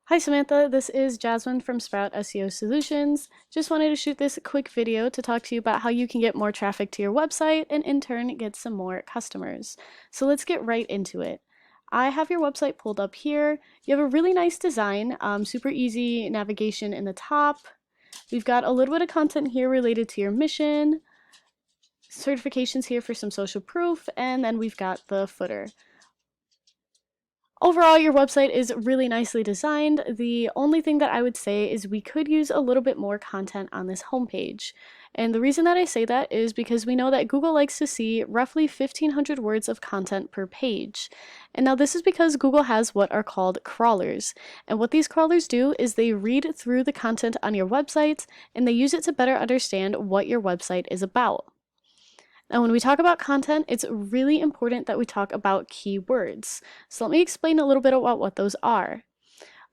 Hi Samantha, this is Jasmine from Sprout SEO Solutions. Just wanted to shoot this quick video to talk to you about how you can get more traffic to your website and in turn get some more customers. So let's get right into it. I have your website pulled up here. You have a really nice design, super easy navigation in the top. We've got a little bit of content here related to your mission, certifications here for some social proof, and then we've got the footer. Overall, your website is really nicely designed. The only thing that I would say is we could use a little bit more content on this homepage. And the reason that I say that is because we know that Google likes to see roughly 1,500 words of content per page. And now this is because Google has what are called crawlers. And what these crawlers do is they read through the content on your website and they use it to better understand what your website is about. Now, when we talk about content, it's really important that we talk about keywords. So let me explain a little bit about what those are.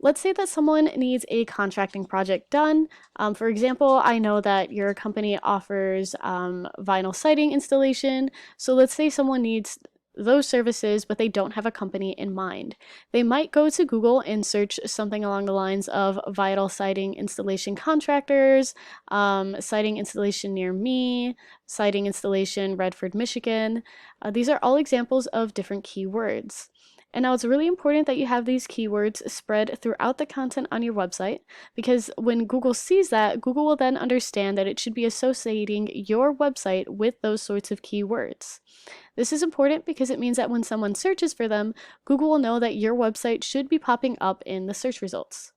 Let's say that someone needs a contracting project done. For example, I know that your company offers vinyl siding installation. So let's say someone needs those services, but they don't have a company in mind. They might go to Google and search something along the lines of vinyl siding installation contractors, siding installation near me, siding installation Redford, Michigan. These are all examples of different keywords. And now it's really important that you have these keywords spread throughout the content on your website, because when Google sees that, Google will then understand that it should be associating your website with those sorts of keywords. This is important because it means that when someone searches for them, Google will know that your website should be popping up in the search results.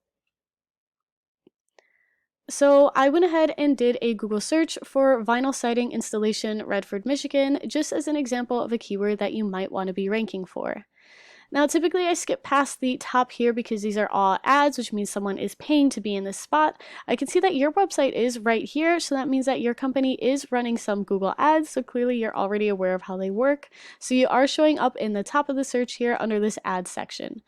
So I went ahead and did a Google search for vinyl siding installation Redford, Michigan, just as an example of a keyword that you might want to be ranking for. Now, typically I skip past the top here because these are all ads, which means someone is paying to be in this spot. I can see that your website is right here, so that means that your company is running some Google ads, so clearly you're already aware of how they work. So you are showing up in the top of the search here under this ad section.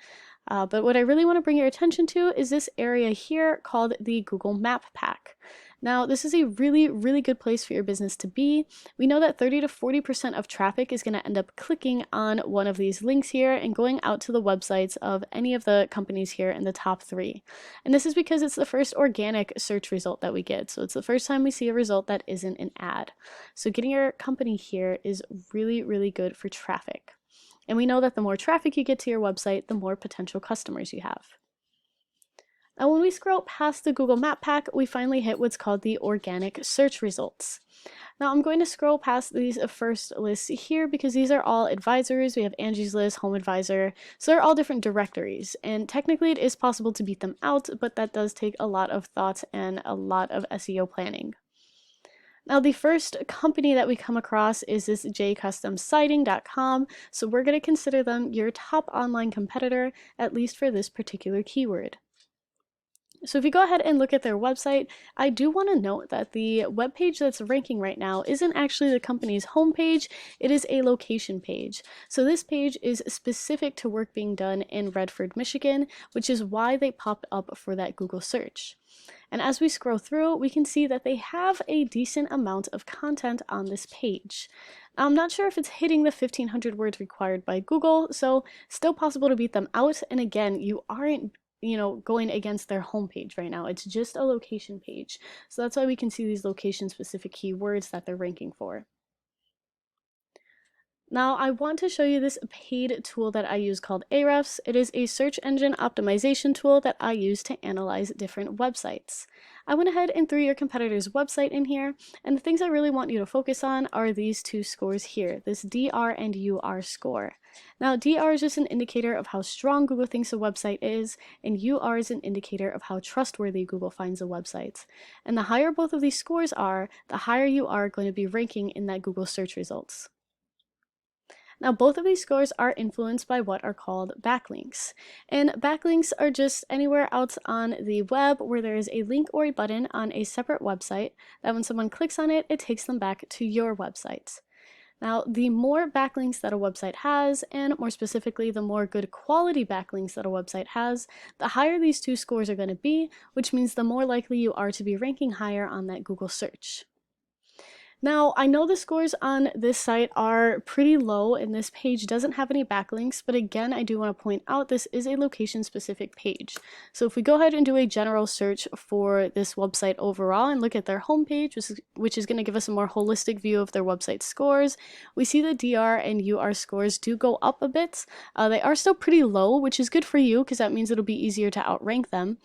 But what I really want to bring your attention to is this area here called the Google Map Pack. Now, this is a really good place for your business to be. We know that 30 to 40% of traffic is going to end up clicking on one of these links here and going out to the websites of any of the companies here in the top 3. And this is because it's the first organic search result that we get. So it's the first time we see a result that isn't an ad. So getting your company here is really good for traffic. And we know that the more traffic you get to your website, the more potential customers you have. Now, when we scroll past the Google Map Pack, we finally hit what's called the organic search results. Now, I'm going to scroll past these first lists here because these are all advisors. We have Angie's List, Home Advisor, so they're all different directories. And technically, it is possible to beat them out, but that does take a lot of thought and a lot of SEO planning. Now, the first company that we come across is this jcustomsiding.com, so we're going to consider them your top online competitor, at least for this particular keyword. So if you go ahead and look at their website, I do want to note that the web page that's ranking right now isn't actually the company's homepage, it is a location page. So this page is specific to work being done in Redford, Michigan, which is why they popped up for that Google search. And as we scroll through, we can see that they have a decent amount of content on this page. I'm not sure if it's hitting the 1,500 words required by Google, so still possible to beat them out. And again, you aren't going against their homepage right now. It's just a location page. So that's why we can see these location-specific keywords that they're ranking for. Now, I want to show you this paid tool that I use called Ahrefs. It is a search engine optimization tool that I use to analyze different websites. I went ahead and threw your competitor's website in here, and the things I really want you to focus on are these two scores here, this DR and UR score. Now, DR is just an indicator of how strong Google thinks a website is, and UR is an indicator of how trustworthy Google finds a website. And the higher both of these scores are, the higher you are going to be ranking in that Google search results. Now, both of these scores are influenced by what are called backlinks. And backlinks are just anywhere out on the web where there is a link or a button on a separate website that when someone clicks on it, it takes them back to your website. Now, the more backlinks that a website has, and more specifically, the more good quality backlinks that a website has, the higher these two scores are going to be, which means the more likely you are to be ranking higher on that Google search. Now, I know the scores on this site are pretty low and this page doesn't have any backlinks, but again, I do want to point out this is a location specific page. So if we go ahead and do a general search for this website overall and look at their homepage, which is going to give us a more holistic view of their website scores, we see the DR and UR scores do go up a bit. They are still pretty low, which is good for you because that means it'll be easier to outrank them.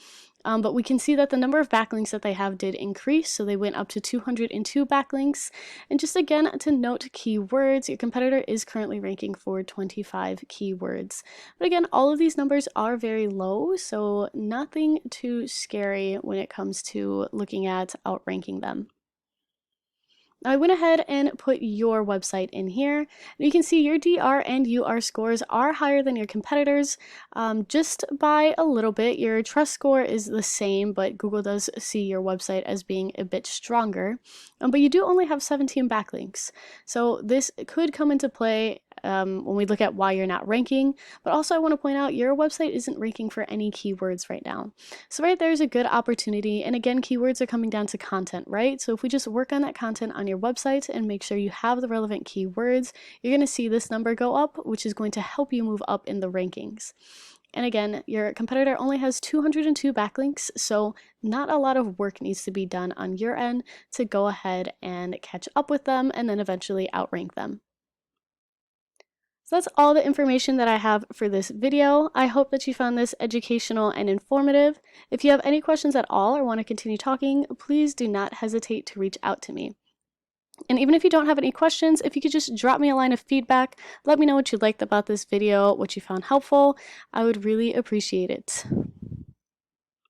But we can see that the number of backlinks that they have did increase, so they went up to 202 backlinks. And just again to note keywords, your competitor is currently ranking for 25 keywords. But again, all of these numbers are very low, so nothing too scary when it comes to looking at outranking them. I went ahead and put your website in here. You can see your DR and UR scores are higher than your competitors, just by a little bit. Your trust score is the same, but Google does see your website as being a bit stronger. But you do only have 17 backlinks. So this could come into play when we look at why you're not ranking. But also I want to point out your website isn't ranking for any keywords right now. So right there is a good opportunity. And again, keywords are coming down to content, right? So if we just work on that content on your website and make sure you have the relevant keywords, you're going to see this number go up, which is going to help you move up in the rankings. And again, your competitor only has 202 backlinks, so not a lot of work needs to be done on your end to go ahead and catch up with them and then eventually outrank them. So that's all the information that I have for this video. I hope that you found this educational and informative. If you have any questions at all or want to continue talking, please do not hesitate to reach out to me. And even if you don't have any questions, if you could just drop me a line of feedback, let me know what you liked about this video, what you found helpful, I would really appreciate it.